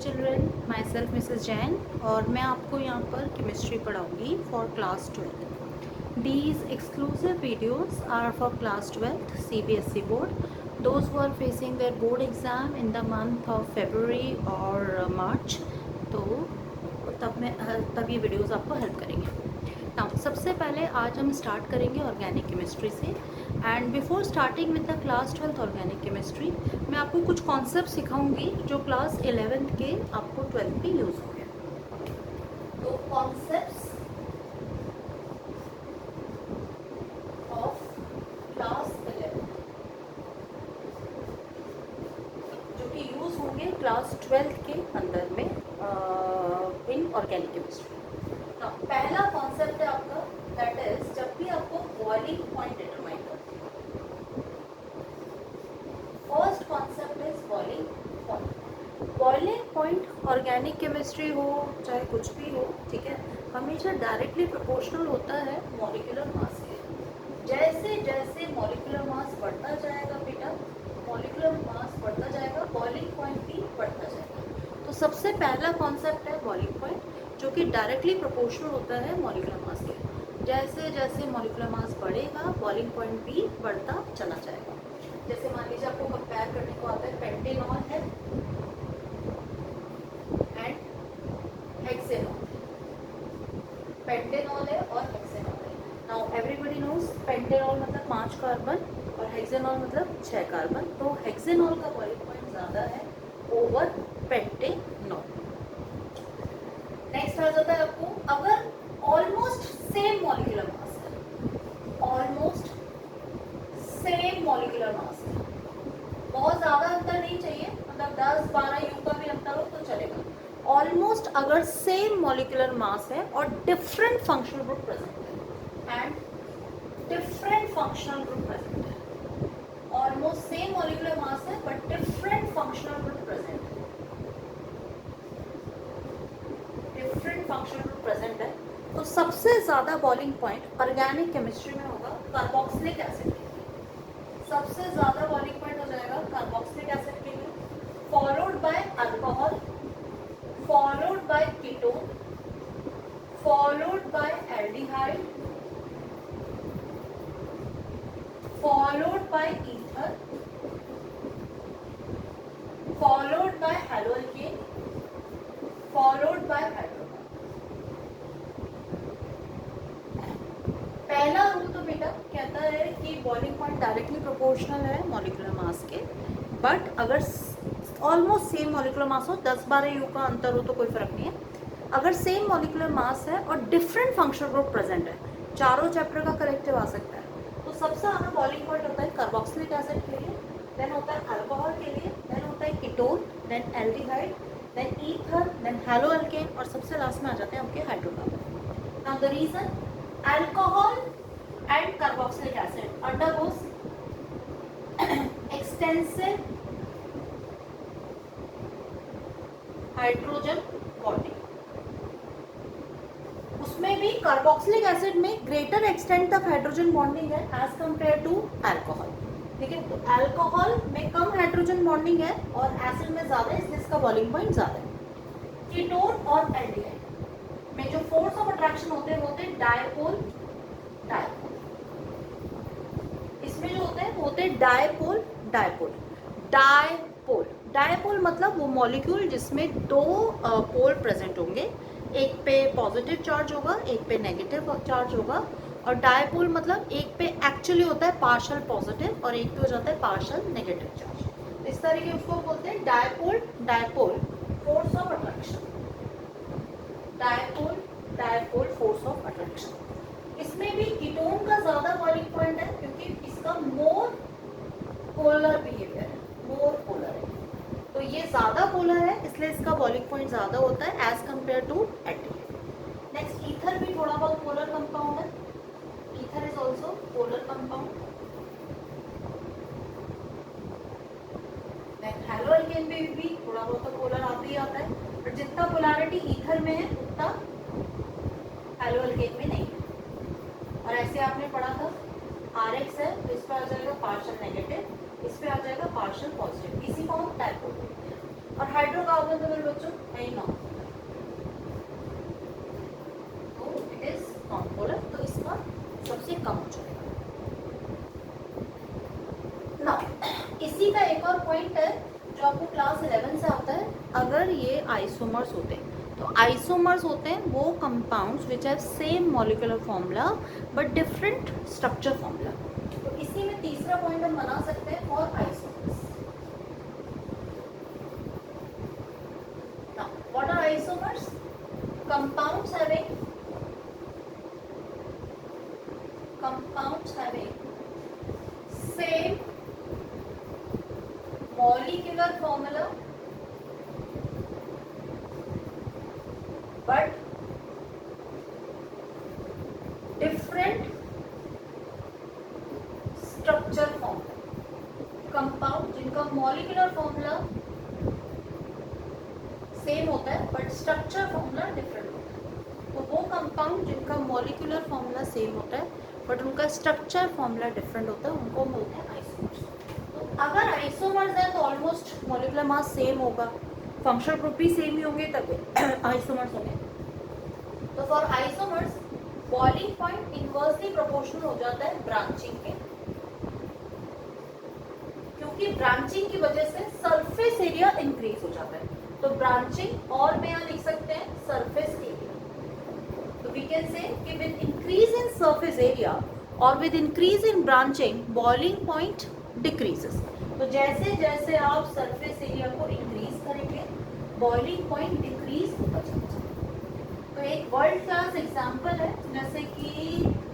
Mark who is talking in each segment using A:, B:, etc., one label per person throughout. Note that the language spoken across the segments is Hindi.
A: Children, myself Mrs Jain और मैं आपको यहाँ पर केमिस्ट्री पढ़ाऊँगी for class 12। These exclusive videos are for class 12th CBSE board. Those who are facing their board exam in the month of February or March, तो तब ये वीडियोस आपको हेल्प करेंगे। नाउ सबसे पहले आज हम स्टार्ट करेंगे ऑर्गेनिक केमिस्ट्री से। And before starting with the class 12th organic chemistry, मैं आपको कुछ कॉन्सेप्ट सिखाऊंगी जो क्लास 11th के आपको 12th में यूज़ होंगे। तो कॉन्सेप्ट्स ऑफ क्लास 11 जो कि यूज़ होंगे क्लास 12th के अंदर में इन ऑर्गेनिक केमिस्ट्री। पहला कॉन्सेप्ट है आपका, दैट इज जब भी आपको बॉइलिंग पॉइंट डिटरमाइन करते हैं। First concept is boiling point. Boiling point organic chemistry हो चाहे कुछ भी हो, ठीक है, हमेशा डायरेक्टली प्रोपोर्शनल होता है मॉलिक्यूलर मास के। जैसे जैसे मॉलिक्यूलर मास बढ़ता जाएगा बेटा, मॉलिक्यूलर मास बढ़ता जाएगा, बॉइलिंग पॉइंट भी बढ़ता जाएगा। तो सबसे पहला कॉन्सेप्ट है बॉइलिंग पॉइंट, जो कि डायरेक्टली प्रोपोर्शनल होता है मॉलिक्यूलर मास के। जैसे जैसे मॉलिक्यूलर मास बढ़ेगा, बॉइलिंग पॉइंट भी बढ़ता चला जाएगा। जैसे मान लीजिए आपको कंपेयर करने को आता है पेंटेनॉल है एंड हेक्सेनॉल। पेंटेनॉल है और हेक्सेनॉल है। नाउ एवरीबॉडी नोज पेंटेनॉल मतलब 5 कार्बन और हेक्सेनॉल मतलब 6 कार्बन। तो हेक्सेनॉल का बॉइलिंग पॉइंट ज़्यादा है ओवर पेंटेनॉल। नेक्स्ट आ जाता है आपको, अगर ऑलमोस्ट सेम मॉलिक्यूलर मास है, ऑलमोस्ट सेम मॉलिक्यूलर मास है, बहुत ज़्यादा अंतर नहीं चाहिए, मतलब 10-12 यू का भी अंतर हो तो चलेगा। ऑलमोस्ट अगर सेम मॉलिक्यूलर मास है और डिफरेंट फंक्शनल ग्रुप प्रेजेंट है and different functional group present है, ऑलमोस्ट सेम मॉलिक्यूलर मास है but different functional group present है, डिफरेंट फंक्शनल ग्रुप प्रेजेंट है, तो सबसे ज्यादा बॉइलिंग पॉइंट ऑर्गेनिक केमिस्ट्री में होगा कार्बोक्सिलिक एसिड के लिए। सबसे ज्यादा बॉइलिंग पॉइंट हो जाएगा कार्बोक्सिलिक एसिड के लिए, followed by alcohol, followed by ketone, followed by aldehyde, followed by ether, followed by haloalkane, followed by hydrogen. पहला रूल तो बेटा कहता है कि बॉइलिंग पॉइंट डायरेक्टली प्रोपोर्शनल है मॉलिक्यूलर मास के, बट अगर ऑलमोस्ट सेम मॉलिक्यूलर मास हो, 10-12 यू का अंतर हो तो कोई फर्क नहीं है। अगर सेम मॉलिक्यूलर मास है और डिफरेंट फंक्शनल ग्रुप प्रेजेंट है, चारों चैप्टर का करेक्टिव आ सकता है, तो सबसे ज़्यादा बॉइलिंग पॉइंट होता है कार्बोक्सिलिक एसिड के लिए, देन होता है अल्कोहल के लिए, देन होता है ketone, then aldehyde, then ether, then haloalkane और सबसे लास्ट में आ जाते हैं आपके hydrocarbon. Now the reason, alcohol and carboxylic acid undergoes extensive hydrogen bonding. उसमें भी कार्बोक्सिलिक एसिड में ग्रेटर एक्सटेंट तक हाइड्रोजन बॉन्डिंग है एज कंपेयर टू अल्कोहल, ठीक है। तो अल्कोहल में कम हाइड्रोजन बॉन्डिंग है और एसिड में ज्यादा है, इसलिए इसका बॉइलिंग पॉइंट ज्यादा है। कीटोन और एल्डिहाइड में जो फोर्स ऑफ अट्रैक्शन होते हैं वो होते हैं डायपोल डायपोल। इसमें जो होते हैं वो होते हैं डायपोल डायपोल डायपोल। डायपोल मतलब वो मॉलिक्यूल जिसमें दो पोल प्रेजेंट होंगे, एक पे पॉजिटिव चार्ज होगा, एक पे नेगेटिव चार्ज होगा। और डायपोल मतलब एक पे एक्चुअली होता है पार्शियल पॉजिटिव और एक पे हो जाता है पार्शियल नेगेटिव चार्ज। इस तरीके उसको बोलते हैं dipole dipole force of attraction, dipole dipole force of attraction. इसमें भी कीटोन का ज्यादा बॉइलिंग पॉइंट है क्योंकि इसका मोर पोलर बिहेवियर है, मोर पोलर है, तो ये ज्यादा पोलर है इसलिए इसका बॉइलिंग पॉइंट ज्यादा होता है as compare to aldehyde. Next ether भी थोड़ा बहुत पोलर कंपाउंड है, ether is also polar compound. Then haloalkane भी थोड़ा बहुत पोलर आता ही आता है, पर जितना पोलैरिटी ईथर में है उतना हैलोअल्केन में नहीं है। और ऐसे आपने पढ़ा था RX है तो इस पर आ जाएगा पार्शियल नेगेटिव, इस पे आ जाएगा पार्शियल पॉजिटिव, इसी को हम डायपोल बोलते हैं। और हाइड्रोकार्बन तो मेरे बच्चों है ही नॉन, तो इट इज नॉन पोलर, तो इसका सबसे कम हो जाएगा ना। इसी का एक और पॉइंट है जो आपको क्लास 11 से आता है, अगर ये आइसोमर्स होते हैं, तो आइसोमर्स होते हैं वो compounds which have same molecular formula but different structure formula. तो इसी में तीसरा पॉइंट हम बना सकते हैं for isomers. Now what are isomers? Compounds having same molecular formula but different structure formula। Compound जिनका मॉलिक्यूलर फॉर्मूला सेम होता है बट स्ट्रक्चर फॉर्मूला डिफरेंट होता है, तो वो कंपाउंड जिनका मॉलिक्यूलर फॉर्मूला सेम होता है बट उनका स्ट्रक्चर फॉर्मूला डिफरेंट होता है, उनको बोलते हैं आइसोमर्स। तो अगर आइसोमर्स है तो ऑलमोस्ट मॉलिक्यूलर मास सेम होगा, फंक्शनल ग्रुप भी सेम ही होंगे, तभी आइसोमर्स होंगे। तो for isomers boiling point inversely proportional हो जाता है ब्रांचिंग के, क्योंकि ब्रांचिंग की वजह से सरफेस एरिया इंक्रीज हो जाता है। तो ब्रांचिंग और में यहाँ लिख सकते हैं सरफेस एरिया। तो वी कैन से कि with increase in surface area और with increase in branching boiling point decreases. तो जैसे जैसे आप सरफेस एरिया को इंक्रीज करेंगे बॉइलिंग पॉइंट डिक्रीज होता जाएगा। तो एक वर्ल्ड क्लास एग्जांपल है, जैसे कि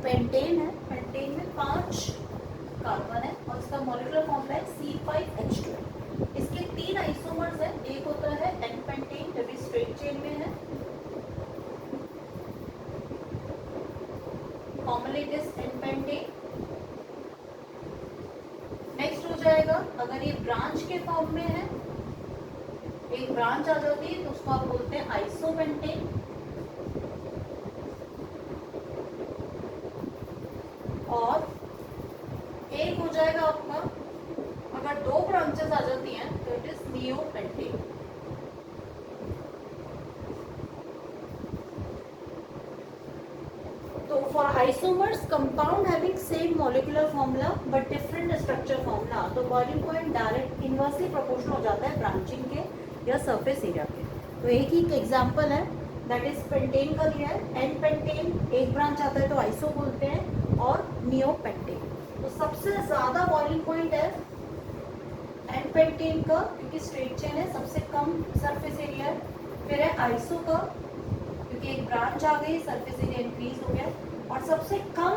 A: पेंटेन है, पेंटेन में 5 कार्बन है और इसका मॉलिक्यूलर फॉर्मूला है C5H12। इसके 3 आइसोमर्स हैं, एक होता है N-पेंटेन जो भी स्ट्रेट चेन में है, फॉर्मूला इज N-पेंटेन। नेक्स्ट हो जाएगा अगर ये ब्रांच के फॉर्म में है, एक ब्रांच आ जाती है तो उसको आप बोलते हैं आइसोपेंटेन। और एक हो जाएगा आपका अगर 2 ब्रांचेस आ जाती हैं तो इट इज नियोपेंटेन। तो for isomers compound having same molecular formula but different structure formula, तो boiling point direct inversely proportional हो जाता है ब्रांचिंग के या सरफेस एरिया के। तो एक ही एग्जांपल है दैट इज पेंटेन का लिया है, एन पेंटेन एक ब्रांच आता है तो आइसो बोलते हैं, और नियोपेंटेन। तो सबसे ज्यादा बॉइलिंग पॉइंट है एन पेंटेन का क्योंकि स्ट्रेट चेन है, सबसे कम सरफेस एरिया है। फिर है आइसो का क्योंकि एक ब्रांच आ गई, सरफेस एरिया इंक्रीज हो गया, और सबसे कम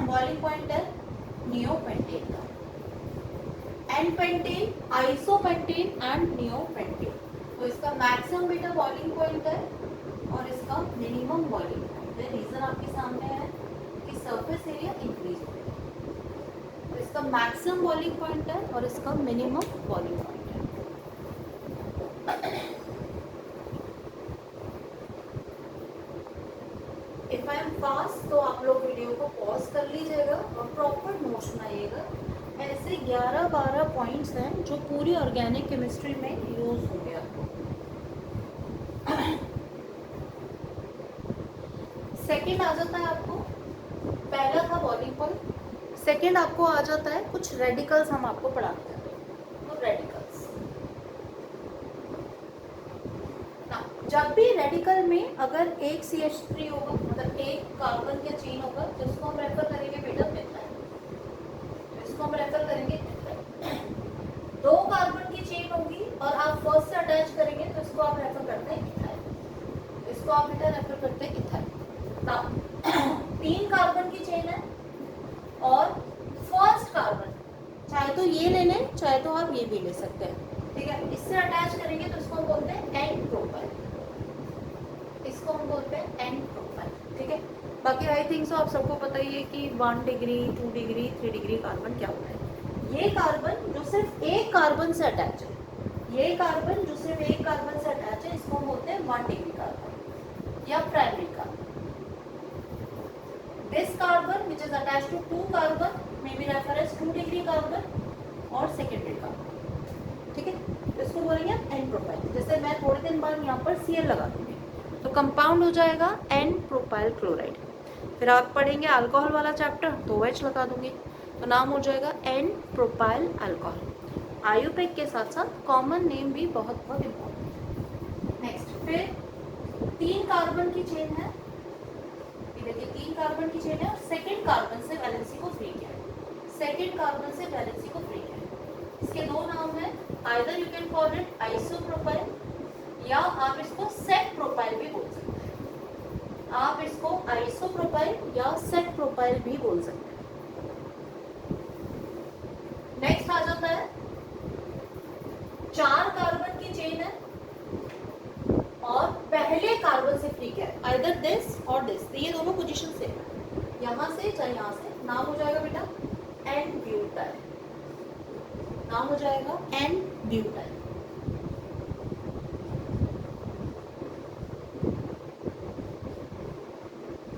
A: बॉइलिंग पॉइंट है नियोपेंटेन का। N pentane, isopentane and neopentane. तो इसका मैक्सिमम बीटा बॉइलिंग पॉइंट है और इसका मिनिमम बॉइलिंग पॉइंट है। रीजन आपके सामने है कि सरफेस एरिया इंक्रीज हो गया, तो इसका मैक्सिमम बॉइलिंग पॉइंट है और इसका मिनिमम बॉइलिंग पॉइंट है। इफ आई एम फास्ट तो आप लोग वीडियो को पॉज कर लीजिएगा और प्रॉपर नोट्स बनाइएगा। ऐसे 11-12 पॉइंट्स हैं जो पूरी ऑर्गेनिक केमिस्ट्री में यूज होंगे आपको। सेकेंड आ जाता है आपको, पहला था बॉइलिंग पॉइंट, सेकेंड आपको आ जाता है कुछ रेडिकल्स हम आपको पढ़ाते हैं। तो रेडिकल्स, जब भी रेडिकल में अगर एक CH3 होगा, मतलब एक कार्बन का चेन होगा, तो इसको हम रेफर करेंगे बेटा मिथाइल। इसको हम रेफर करेंगे मिथाइल। 2 कार्बन की चेन होगी और आप फर्स्ट से अटैच करेंगे तो इसको आप रेफर करते हैं इथाइल। इसको आप बेटा रेफर करते हैं इथाइल। 3 कार्बन की चेन है और फर्स्ट कार्बन चाहे तो ये ले लें चाहे तो आप ये भी ले सकते हैं, ठीक है। इससे अटैच करेंगे तो इसको हम बोलते हैं एन प्रोपाइल, इसको हम बोलते हैं एन प्रोपाइल, ठीक है। बाकी आई थिंक सो आप सबको पता ही है कि 1 डिग्री 2 डिग्री 3 डिग्री कार्बन क्या होता है। ये कार्बन जो सिर्फ एक कार्बन से अटैच है, ये कार्बन जो सिर्फ एक कार्बन से अटैच है, इसको हम बोलते हैं 1 डिग्री कार्बन या primary carbon. This carbon which is attached to 2 carbon may be referred as 2 degree carbon और secondary carbon, ठीक है। इसको बोलेंगे एन प्रोपाइल। जैसे मैं थोड़े दिन बाद यहाँ पर Cl लगा दूंगी तो कंपाउंड हो जाएगा एन प्रोपाइल क्लोराइड। फिर आप पढ़ेंगे अल्कोहल वाला चैप्टर तो OH लगा दूंगी तो नाम हो जाएगा एन प्रोपाइल अल्कोहल। आयुपेक के साथ साथ कॉमन नेम भी बहुत बहुत इम्पोर्टेंट। नेक्स्ट, फिर 3 कार्बन की चेन है, देखिए 3 कार्बन की चेन है और सेकेंड कार्बन से वैलेंसी को फ्री किया है। सेकेंड कार्बन से वैलेंसी को फ्री किया है। इसके दो नाम है, either you can call it isopropyl या आप इसको सेट प्रोपाइल भी बोल सकते हैं। आप इसको आइसोप्रोपाइल या सेट प्रोपाइल भी बोल सकते हैं। नेक्स्ट आ जाता है 4 कार्बन की चेन है और पहले कार्बन से फ्री क्या है, आइदर दिस और दिस, तो ये दोनों पोजीशन से यहां से चाहे यहां से, नाम हो जाएगा बेटा एन ब्यूटाइल। नाम हो जाएगा एन ब्यूटाइल।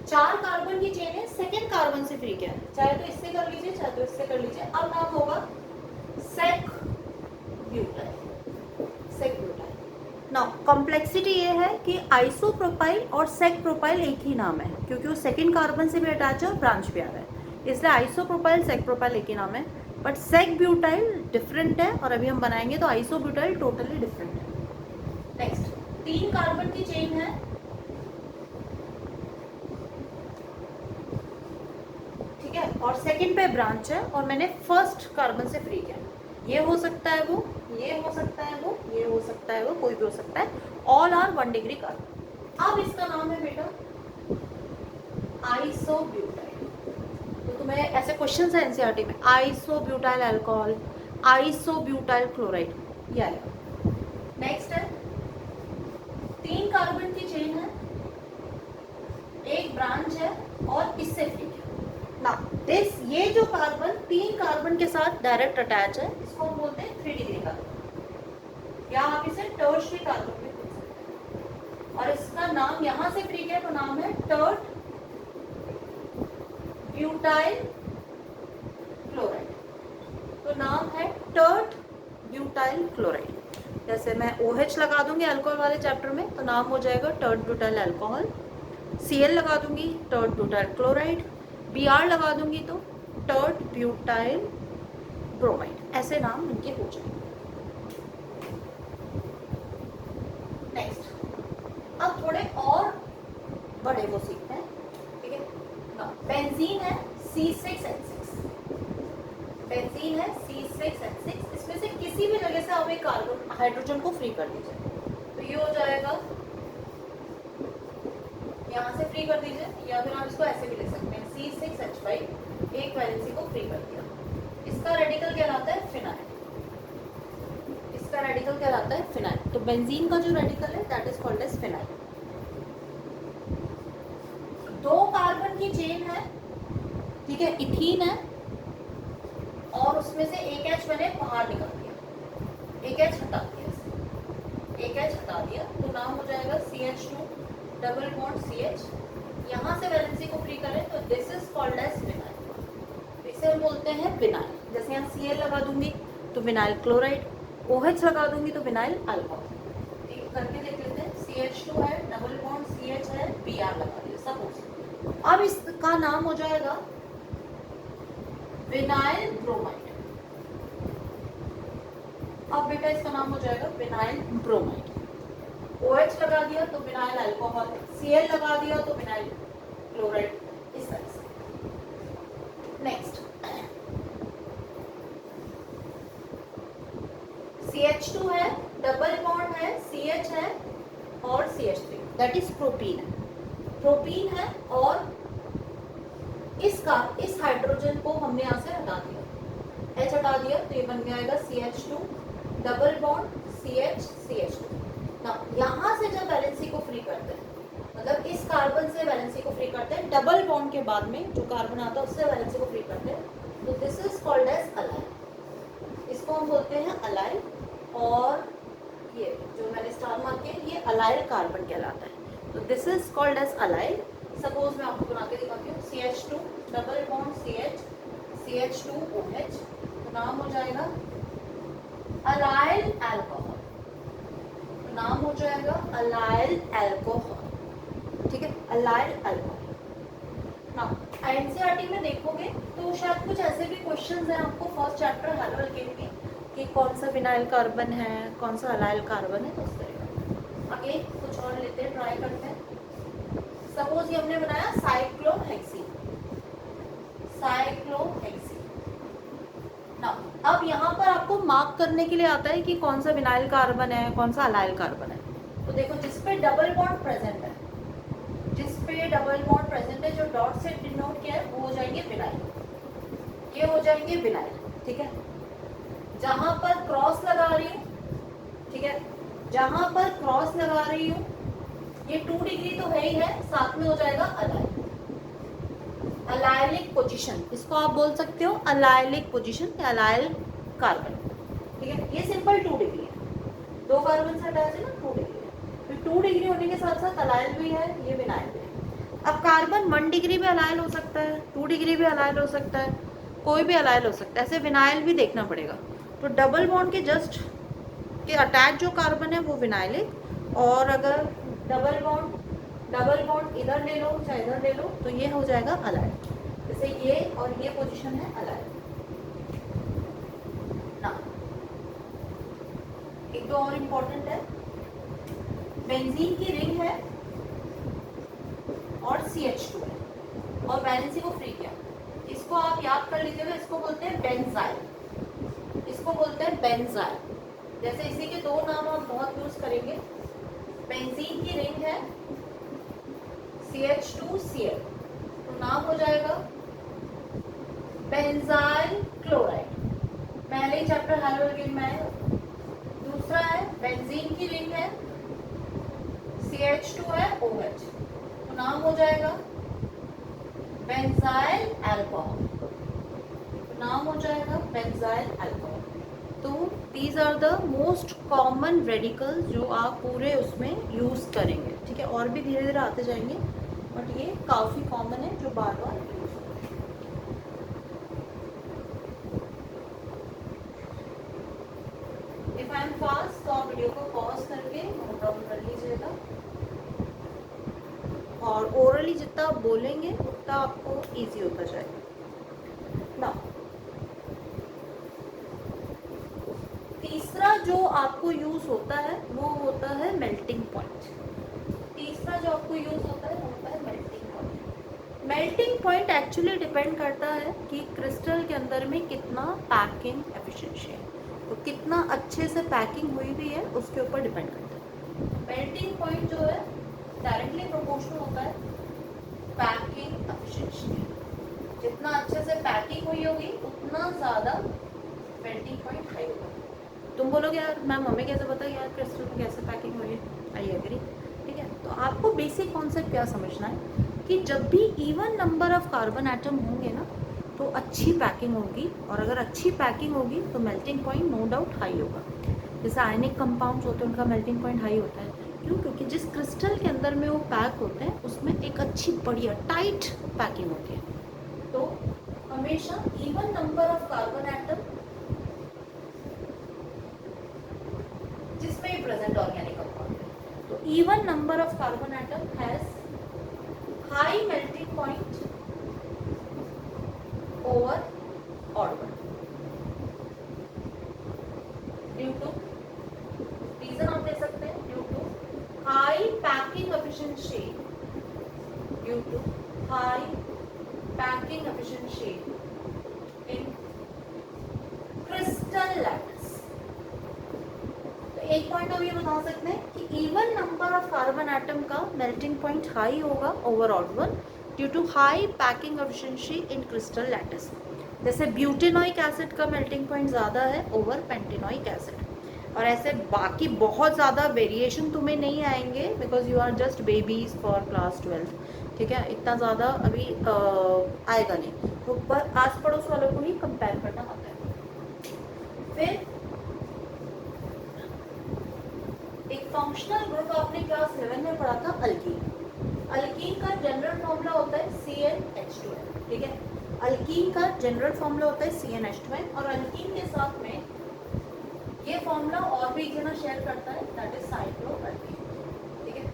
A: चार कार्बन की चेन है, सेकेंड कार्बन से फ्री क्या है, चाहे तो इससे कर लीजिए चाहे तो इससे कर लीजिए। अब नाम होगा sec butyl. Sec butyl. Now complexity ये है कि आइसोप्रोपाइल और सेक प्रोपाइल एक ही नाम है क्योंकि वो सेकेंड कार्बन से भी अटैच है और ब्रांच भी आ रहा है, इसलिए आइसोप्रोपाइल सेक प्रोपाइल एक ही नाम है। बट सेक ब्यूटाइल डिफरेंट है और अभी हम बनाएंगे तो आइसोब्यूटाइल टोटली डिफरेंट है। नेक्स्ट, 3 कार्बन की चेन है, ठीक है, और सेकेंड पे ब्रांच है और मैंने फर्स्ट कार्बन से फ्री किया। ये हो सकता है वो, ये हो सकता है वो, ये हो सकता है वो, कोई भी हो सकता है। All are 1 degree carbon. अब इसका नाम है बेटा आइसोब्यूटाइल। तो तुम्हें ऐसे क्वेश्चन है एनसीईआरटी में, आइसोब्यूटाइल अल्कोहल, आइसोब्यूटाइल क्लोराइड, ये आएगा। नेक्स्ट है 3 कार्बन की चेन है, एक ब्रांच है और इससे फ्री है ना। दिस, ये जो कार्बन 3 कार्बन के साथ डायरेक्ट अटैच है इसको हम बोलते हैं 3 डिग्री कार्बन या आप इसे टर्शियरी कार्बन भी बोल सकते हैं। और इसका नाम यहां से फ्री है तो नाम है टर्ट ब्यूटाइल क्लोराइड। तो नाम है टर्ट ब्यूटाइल क्लोराइड। जैसे मैं OH लगा दूंगी अल्कोहल वाले चैप्टर में तो नाम हो जाएगा टर्ट ब्यूटाइल अल्कोहल। Cl लगा दूंगी टर्ट ब्यूटाइल क्लोराइड, Br लगा दूंगी तो टर्ट ब्यूटाइल ब्रोमाइड। ऐसे नाम इनके हो जाएंगे। नेक्स्ट, अब थोड़े और बड़े वो सीखते हैं, ठीक है ना। बेंजीन है C6H6, बेंजीन है C6H6। इसमें से किसी भी जगह से आप एक कार्बन हाइड्रोजन को फ्री कर दीजिए तो ये हो जाएगा, यहाँ से फ्री कर दीजिए या फिर आप इसको ऐसे भी लिख सकते हैं C6H5, एक वैलेंसी को फ्री कर दिया। इसका रेडिकल कहलाता है फिनाइल, इसका रेडिकल कहलाता है फिनाइल। तो बेंजीन का जो रेडिकल है that is called as phenyl. 2 carbon की चेन है, ठीक है, इथीन है और उसमें से एक H मैंने बाहर निकाल दिया, एक H हटा दिया, एक H हटा दिया तो नाम हो जाएगा CH2 डबल बॉन्ड CH। यहाँ से वैलेंसी को फ्री करें तो this is called as vinyl. इसे हम बोलते हैं विनाइल। जैसे यहाँ Cl लगा दूंगी तो विनाइल क्लोराइड, OH लगा दूंगी तो विनाइल अल्कोहल। ठीक करके देख लेते हैं, CH2 है डबल बॉन्ड CH है, Br लगा दिया सपोज। अब इसका नाम हो जाएगा विनाइल ब्रोमाइड। अब बेटा इसका नाम हो जाएगा विनाइल ब्रोमाइड। OH लगा दिया तो विनाइल अल्कोहल, Cl लगा दिया तो विनाइल क्लोराइड, इस तरह से। नेक्स्ट CH2 है, डबल बॉन्ड है, CH है और CH3, दैट इज प्रोपीन है। प्रोपीन है और इस हाइड्रोजन को हमने यहाँ से हटा दिया, H हटा दिया तो ये बन जाएगा CH2 double bond CH CH2। यहाँ से जब वैलेंसी को फ्री करते हैं, मतलब इस कार्बन से वैलेंसी को फ्री करते हैं, डबल बॉन्ड के बाद में जो कार्बन आता है उससे वैलेंसी को फ्री करते हैं, तो this is called as allyl. इसको हम बोलते हैं अलाइल। और ये जो मैंने स्टार मार्क किया ये अलाइल कार्बन कहलाता है, तो this is called as allyl. Suppose मैं आपको बना के दिखाती हूँ, CH2 double bond CH CH2 OH, तो नाम हो जाएगा अलाइल अल्कोहल। नाम हो जाएगा अलाइल अल्कोहल, ठीक है, अलाइल अल्कोहल। ना एनसीईआरटी में देखोगे तो शायद कुछ ऐसे भी क्वेश्चंस हैं आपको फर्स्ट चैप्टर हेलो अल्केन में कि कौन सा विनाइल कार्बन है, कौन सा अलाइल कार्बन है, तो उस तरह का। आगे कुछ और लेते हैं, ट्राई करते हैं। सपोज ये हमने बनाया साइक्लोहेक्सीन, साइक्लोहेक्सीन। ना अब यहाँ पर आपको मार्क करने के लिए आता है कि कौन सा विनाइल कार्बन है, कौन सा अलाइल कार्बन है। तो देखो जिस पे डबल बॉन्ड प्रेजेंट है, जिस पे डबल बॉन्ड प्रेजेंट है, जो डॉट से डिनोट किया है, वो हो जाएंगे विनाइल, ये हो जाएंगे विनाइल, ठीक है। जहां पर क्रॉस लगा रही हूँ, ठीक है, जहां पर क्रॉस लगा रही हूँ, ये 2 डिग्री तो है ही है, साथ में हो जाएगा अलाइल, अलाइलिक पोजीशन, इसको आप बोल सकते हो अलाइलिक पोजीशन या अलाइल कार्बन, ठीक है। ये सिंपल 2 डिग्री है, 2 कार्बन से अटैच है ना, 2 डिग्री है। फिर 2 डिग्री होने के साथ साथ अलाइल भी है, ये विनाइल भी है। अब कार्बन 1 डिग्री भी अलाइल हो सकता है, 2 डिग्री भी अलाइल हो सकता है, कोई भी अलाइल हो सकता है, ऐसे विनाइल भी देखना पड़ेगा। तो डबल बॉन्ड के जस्ट के अटैच जो कार्बन है वो विनाइलिक, और अगर डबल बॉन्ड इधर ले लो चाहे इधर ले लो तो ये हो जाएगा अलाइल। जैसे ये और ये पोजीशन है अलाइल ना। एक तो और इम्पोर्टेंट है, बेंजीन की रिंग है और CH2 है और वैलेंसी को फ्री किया, इसको आप याद कर लीजिएगा, इसको बोलते हैं बेंजाइल, इसको बोलते हैं बेंजाइल। जैसे इसी के 2 नाम आप बहुत यूज करेंगे, बेंजीन की रिंग है CH2Cl, तो नाम हो जाएगा बेंजाइल क्लोराइड, पहले ही चैप्टर हाइड्रोजन में है। दूसरा है बेंजीन की रिंग है, CH2 है OH, तो नाम हो जाएगा बेंजाइल अल्कोहल, तो नाम हो जाएगा बेंजाइल अल्कोहल। तो these are the most common radicals जो आप पूरे उसमें यूज करेंगे, ठीक है। और भी धीरे धीरे आते जाएंगे, बट ये काफी कॉमन है जो बार बार यूज होते हैं। इफ आई एम फास्ट तो आप वीडियो को पॉज करके नोट डाउन कर लीजिएगा, और ओरली जितना आप बोलेंगे उतना आपको इजी होता जाएगा ना। तीसरा जो आपको यूज होता है वो होता है मेल्टिंग पॉइंट। तीसरा जो आपको यूज होता है वो होता है melting point. Melting point actually depend करता है कि क्रिस्टल के अंदर में कितना पैकिंग एफिशिएंसी है, तो कितना अच्छे से पैकिंग हुई भी है उसके ऊपर डिपेंड करता है। मेल्टिंग पॉइंट जो है डायरेक्टली प्रोपोर्शनल होता है पैकिंग एफिशिएंसी, जितना अच्छे से पैकिंग हुई होगी उतना ज़्यादा मेल्टिंग पॉइंट हाई होगा। तुम बोलोगे यार मैम हमें कैसे पता यार क्रिस्टल में कैसे पैकिंग हुई है, आई एग्री, ठीक है। तो आपको बेसिक कॉन्सेप्ट क्या समझना है कि जब भी even number of carbon atom होंगे ना तो अच्छी पैकिंग होगी, और अगर अच्छी पैकिंग होगी तो melting point no doubt high होगा। जैसे आयनिक कंपाउंड्स होते हैं उनका मेल्टिंग पॉइंट हाई होता है, क्यों? क्योंकि जिस क्रिस्टल के अंदर में वो पैक होते हैं उसमें एक अच्छी बढ़िया टाइट पैकिंग होती है। तो हमेशा even number of carbon atom जिसमें प्रेजेंट ऑर्गेनिक कंपाउंड है, तो even number of carbon atom has high melting point over odd one due to reason आप दे सकते हैं, due to high packing efficiency, due to high packing efficiency in crystal lattice. एक पॉइंट हम ये बता सकते हैं कि even number of carbon atom का मेल्टिंग पॉइंट हाई होगा over odd one due to high packing efficiency in crystal lattice. जैसे ब्यूटेनोइक एसिड का मेल्टिंग पॉइंट ज़्यादा है ओवर पेंटेनोइक एसिड, और ऐसे बाकी बहुत ज़्यादा वेरिएशन तुम्हें नहीं आएंगे because you are just babies for class 12, ठीक है। इतना ज़्यादा अभी आएगा नहीं, तो पर आस पड़ोस वालों को ही कंपेयर करना आता है। फिर एक फंक्शनल ग्रुप आपने क्लास 11 में पढ़ा था अल्कीन। अल्कीन का जनरल फॉर्मूला होता है CnH2n, ठीक है। अल्कीन का जनरल फॉर्मूला होता है CnH2n, और अल्कीन के साथ में ये फॉर्मूला और भी एक जना शेयर करता है, दैट इज साइक्लोअल्केन। ठीक है,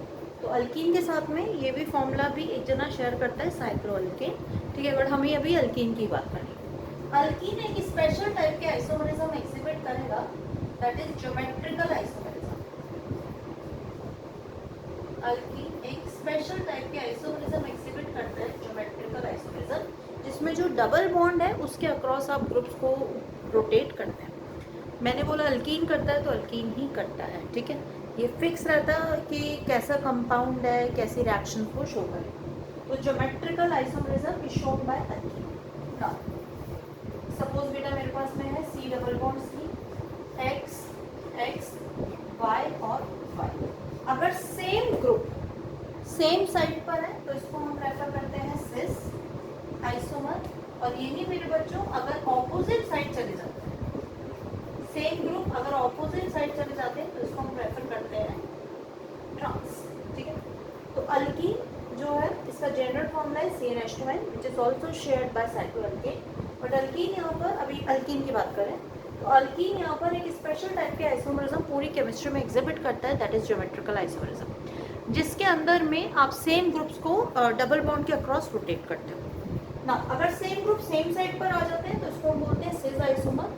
A: तो अल्कीन के साथ में ये भी फॉर्मूला भी एक जना शेयर करता है, साइक्लोअल्केन। ठीक है, बट हमें अभी अल्कीन की बात करनी है। अल्कीन एक स्पेशल टाइप के आइसोमरिज्म एग्जिबिट करेगा, that is geometrical isomerism. Alkyne एक स्पेशल टाइप के आइसोमरिज्म एग्जिबिट करता है, ज्योमेट्रिकल आइसोमरिज्म, जिसमें जो डबल बॉन्ड है उसके अक्रॉस आप ग्रुप्स को रोटेट करते हैं। मैंने बोला अल्कीन करता है तो अल्कीन ही करता है। ठीक है, ये फिक्स रहता है कि कैसा कंपाउंड है, कैसी रिएक्शन को शो करे। तो geometrical isomerism is shown by alkene. Suppose बेटा मेरे पास में है C double bond C, X X Y और वाई। अगर सेम ग्रुप सेम साइड पर है तो इसको हम रेफर करते हैं सिस आइसोमर। और ये नहीं मेरे बच्चों, अगर ऑपोजिट साइड चले जाते हैं, सेम ग्रुप अगर ऑपोजिट साइड चले जाते हैं तो इसको हम रेफर करते हैं ट्रांस। ठीक है, तो अल्कीन जो है इसका जनरल फॉर्मूला है CnH2n which is also shared by cycloalkane. But alkene यहाँ पर, अभी अल्कीन की बात करें तो अल्कीन यहाँ पर एक स्पेशल टाइप के आइसोमरिज्म पूरी केमिस्ट्री में एग्जिबिट करता है, दैट इज ज्योमेट्रिकल आइसोमरिज्म, जिसके अंदर में आप सेम ग्रुप्स को डबल बॉन्ड के अक्रॉस रोटेट करते हो ना। अगर सेम ग्रुप सेम साइड पर आ जाते हैं तो इसको हम बोलते हैं सिस आइसोमर,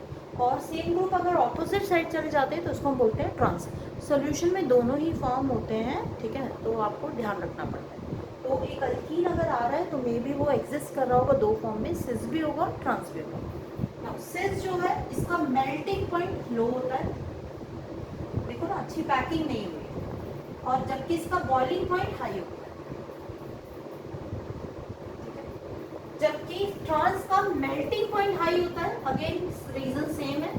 A: और सेम ग्रुप अगर ऑपोजिट साइड चले जाते हैं तो इसको हम बोलते हैं ट्रांस। सॉल्यूशन में दोनों ही फॉर्म होते हैं। ठीक है, तो आपको ध्यान रखना पड़ता है। तो एक अल्कीन अगर आ रहा है तो मे बी वो एग्जिस्ट कर रहा होगा दो फॉर्म में, सिस भी होगा ट्रांस भी होगा। सिस जो है इसका मेल्टिंग पॉइंट लो होता है, देखो ना अच्छी पैकिंग नहीं हुई, और जबकि इसका बॉइलिंग पॉइंट हाई होता है। जबकि ट्रांस का मेल्टिंग पॉइंट हाई होता है, अगेन रीजन सेम है,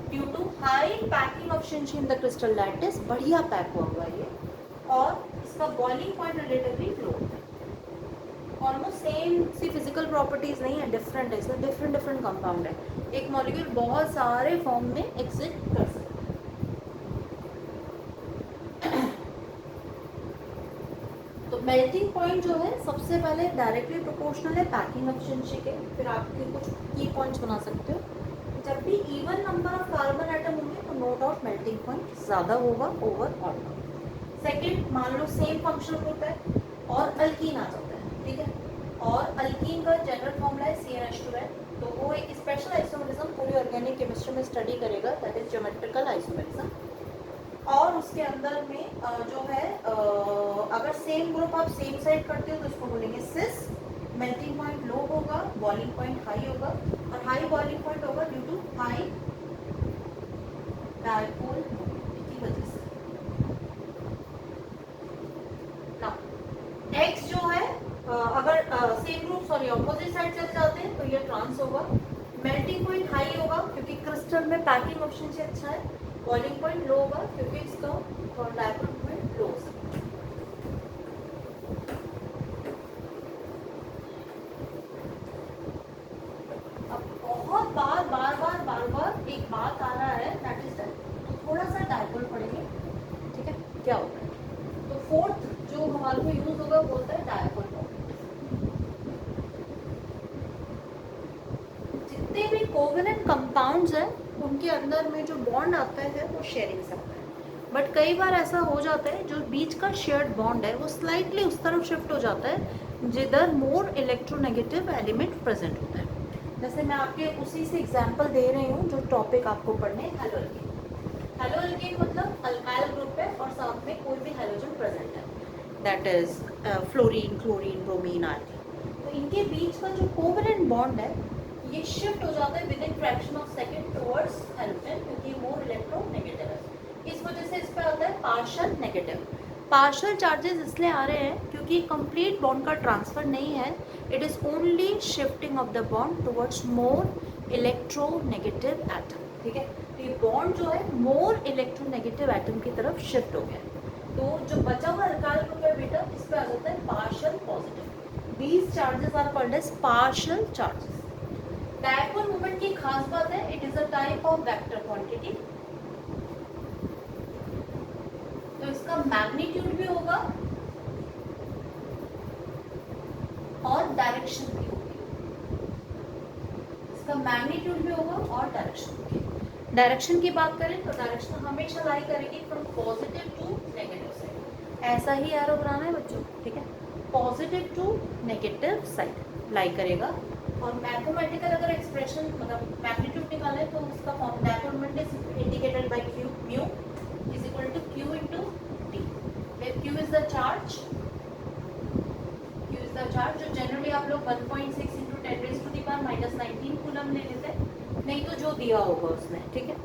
A: due to high packing of शिनशी इन द क्रिस्टल लैटिस, बढ़िया पैक हुआ हुआ है ये, और इसका बॉइलिंग पॉइंट रिलेटिवली लो होता है। ऑलमोस्ट सेम सी फिजिकल प्रॉपर्टीज नहीं है, डिफरेंट है, इसमें डिफरेंट डिफरेंट कंपाउंड है। एक मॉलिक्यूल बहुत सारे फॉर्म में एग्जिस्ट कर सकता है। तो मेल्टिंग पॉइंट जो है सबसे पहले डायरेक्टली प्रोपोर्शनल है पैकिंग ऑफ शिनशी के। फिर आपके कुछ की पॉइंट्स बना सकते हो, जब भी even number of carbon atom होंगे तो नो डाउट मेल्टिंग पॉइंट ज़्यादा होगा ओवर ऑल। सेकेंड, मान लो सेम फंक्शनल ग्रुप है और अल्कीन आ जाता है। ठीक है, और अल्कीन का जनरल फॉर्मूला है CnH2n, तो वो एक स्पेशल आइसोमरिज्म पूरी ऑर्गेनिक केमिस्ट्री में स्टडी करेगा, दैट इज ज्योमेट्रिकल आइसोमरिज्म। और उसके अंदर में जो है अगर सेम ग्रुप आप सेम साइड करते हो तो इसको बोलेंगे सिस, मेल्टिंग पॉइंट लो होगा, बॉइलिंग पॉइंट हाई होगा, और हाई बॉइलिंग पॉइंट होगा ड्यू टू हाई डायपोल की वजह से। एक्स जो है अगर same group sorry opposite side चले जाते हैं तो ये ट्रांस होगा, मेल्टिंग पॉइंट हाई होगा क्योंकि क्रिस्टल में पैकिंग ऑप्शन से अच्छा है, बॉइलिंग पॉइंट लो होगा क्योंकि इसका डायपोल पॉइंट लो हो सकता है। अब बहुत बार एक बात आ रहा है, दैट इज तो थोड़ा सा डायपोल पढ़ेंगे। ठीक है, क्या होता है, तो फोर्थ जो हमारे को यूज होगा बोलता है डायपोल बॉन्ड। जितने भी कोवेलेंट कंपाउंड्स हैं उनके अंदर में जो बॉन्ड आता है वो शेयरिंग से होता है, बट कई बार ऐसा हो जाता है जो बीच का शेयर्ड बॉन्ड है वो स्लाइटली उस तरफ शिफ्ट हो जाता है जिधर मोर इलेक्ट्रोनेगेटिव एलिमेंट प्रेजेंट होता है। जैसे मैं आपके उसी से एग्जांपल दे रही हूँ जो टॉपिक आपको पढ़ने, हेलोअल्केन। हेलोअल्केन मतलब अल्काइल ग्रुप है और साथ में कोई भी हेलोजन प्रेजेंट है, that is fluorine, chlorine, bromine आदि। तो इनके बीच का जो कोवेलेंट बॉन्ड है ये शिफ्ट हो जाता है with in fraction of second towards halogen, क्योंकि मोर इलेक्ट्रोनेगेटिव है। इस वजह से इस पे आता है पार्शियल नेगेटिव। पार्शियल चार्जेस इसलिए आ रहे हैं क्योंकि कंप्लीट बॉन्ड का ट्रांसफर नहीं है, it is only shifting of the bond towards more electronegative atom. ठीक है, तो ये बॉन्ड जो है मोर इलेक्ट्रोनेगेटिव एटम की तरफ शिफ्ट हो गया। तो जो बचा हुआ अल्काइल ग्रुप है बेटा इस पे आ जाता है partial positive. These charges are called as partial charges. Dipole moment की खास बात है, it is a type of vector quantity, तो इसका मैग्नीट्यूड भी होगा और डायरेक्शन भी होगी, इसका मैग्नीट्यूड भी होगा और डायरेक्शन भी। डायरेक्शन की बात करें तो डायरेक्शन हमेशा लाई करेगी from positive to negative side, ऐसा ही एरो बनाना है बच्चों, ठीक है, positive to negative side lie करेगा। और मैथमेटिकल अगर एक्सप्रेशन मतलब मैग्नीट्यूड निकाले तो उसका form dipole moment is indicated by Q, mu is equal to Q into D, where Q is the charge, Q is the charge जो जनरली आप लोग 1.6 इंटू 10⁻⁻19 कूलम ले लेते हैं, नहीं तो जो दिया होगा उसमें, ठीक है।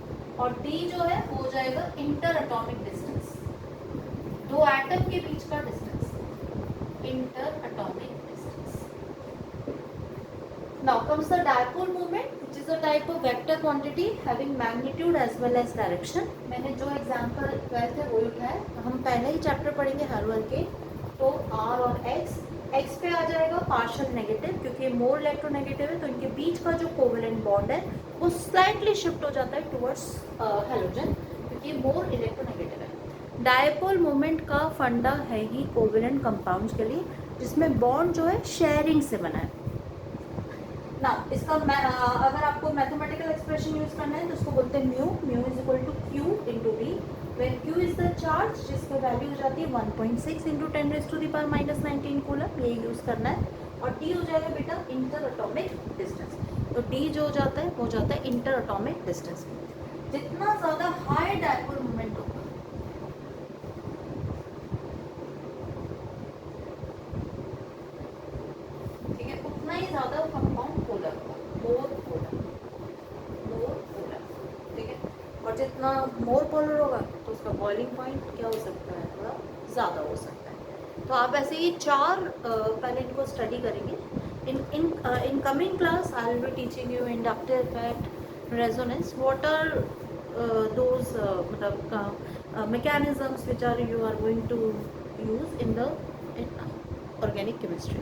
A: और डी जो है वो हो जाएगा इंटर एटॉमिक डिस्टेंस, दो एटम के बीच का distance, inter atomic distance. Now comes the dipole moment which is a type of vector quantity having magnitude as well as direction। मैंने जो एग्जांपल 12th है वही उठाया, हम पहले ही चैप्टर पढ़ेंगे हर वन के, तो R और X पे आ जाएगा पार्शियल नेगेटिव, क्योंकि मोर इलेक्ट्रोनेगेटिव है तो इनके बीच का जो कोवेलेंट बॉन्ड है वो स्लाइटली शिफ्ट हो जाता है टुवर्ड्स हैलोजन, क्योंकि मोर इलेक्ट्रोनेगेटिव है। डायपोल मोमेंट का फंडा है ही कोवेलेंट कंपाउंड्स के लिए, जिसमें बॉन्ड जो है शेयरिंग से बना है ना। इसका अगर आपको मैथमेटिकल एक्सप्रेशन यूज करना है तो उसको बोलते हैं mu is equal to Q into D, where Q is the charge जिसकी वैल्यू हो जाती है 1.6 इंटू 10⁻⁻19 कूलम, ये यूज करना है। और डी हो जाएगा बेटा इंटर एटॉमिक डिस्टेंस, तो डी जो हो जाता है वो हो जाता है इंटर एटॉमिक डिस्टेंस। जितना ज्यादा हाई डायपोल मोमेंट होगा, ठीक है, उतना ही ज्यादा कंपाउंड पोलर होगा, मोर पोलर, ठीक है। और जितना मोर पोलर होगा तो उसका बॉइलिंग पॉइंट क्या हो सकता है, थोड़ा ज़्यादा हो सकता है। तो आप ऐसे ही चार पहले इनको स्टडी करेंगे। In coming class I will be teaching you inductive effect, resonance, what are those मतलब mechanisms which are you are going to use in the organic chemistry।